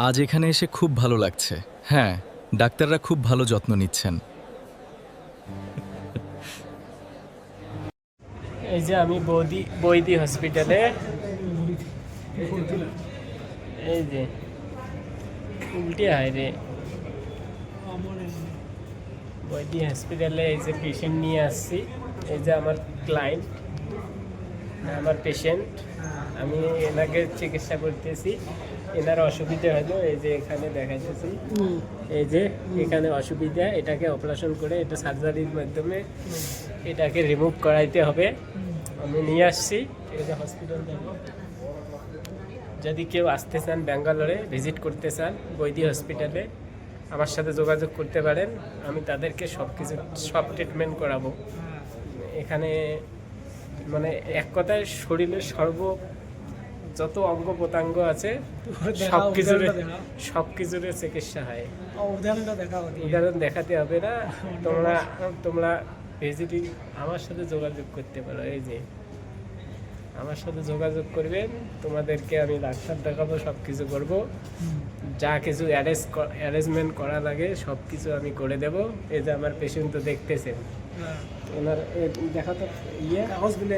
আজ এখানে এসে খুব ভালো লাগছে। হ্যাঁ, ডাক্তাররা খুব ভালো যত্ন নিচ্ছেন। এই যে আমি বৈদি হসপিটালে, এই যে উল্টে হয় রে, বৈদি হসপিটালে এই যে পেশেন্ট নিয়ে আসছি। এই যে আমার ক্লায়েন্ট, আমার পেশেন্ট, আমি এনাকে চিকিৎসা করতেছি। এনার অসুবিধা হলো এই যে এখানে দেখাইতেছি, এই যে এখানে অসুবিধা, এটাকে অপারেশন করে এটা সার্জারির মাধ্যমে এটাকে রিমুভ করাইতে হবে। আমি নিয়ে আসছি এই যে হসপিটাল থেকে। যদি কেউ আসতে চান, ব্যাঙ্গালোরে ভিজিট করতে চান বৈদি হসপিটালে, আমার সাথে যোগাযোগ করতে পারেন। আমি তাদেরকে সব ট্রিটমেন্ট করাবো এখানে। মানে এক কথায় শরীরের যত অঙ্গ প্রত্যঙ্গ আছে সব কিছুর চিকিৎসা হয়। উদাহরণ দেখাতে হবে না, তোমরা ভিজিটিং আমার সাথে যোগাযোগ করতে পারো। এই যে আমার সাথে যোগাযোগ করবেন, তোমাদেরকে আমি ডাক্তার দেখাবো, সব কিছু করবো, যা কিছু অ্যারেঞ্জমেন্ট করা লাগে সব কিছু আমি করে দেব। এই যে আমার পেশেন্ট তো দেখতেছেন, ওনার দেখা তো কাগজগুলো,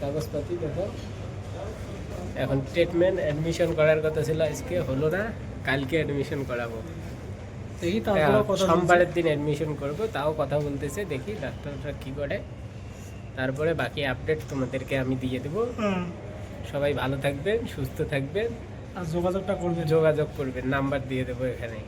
কাগজপাতি দেখো। এখন ট্রিটমেন্ট অ্যাডমিশন করার কথা ছিল, আজকে হলো না, কালকে অ্যাডমিশন করাবো। সোমবারের দিন অ্যাডমিশন করব, তাও কথা বলতেছে, দেখি ডাক্তাররা কি করে। তারপরে বাকি আপডেট তোমাদেরকে আমি দিয়ে দেবো। সবাই ভালো থাকবেন, সুস্থ থাকবেন, আর যোগাযোগ করবেন, নাম্বার দিয়ে দেবো এখানে।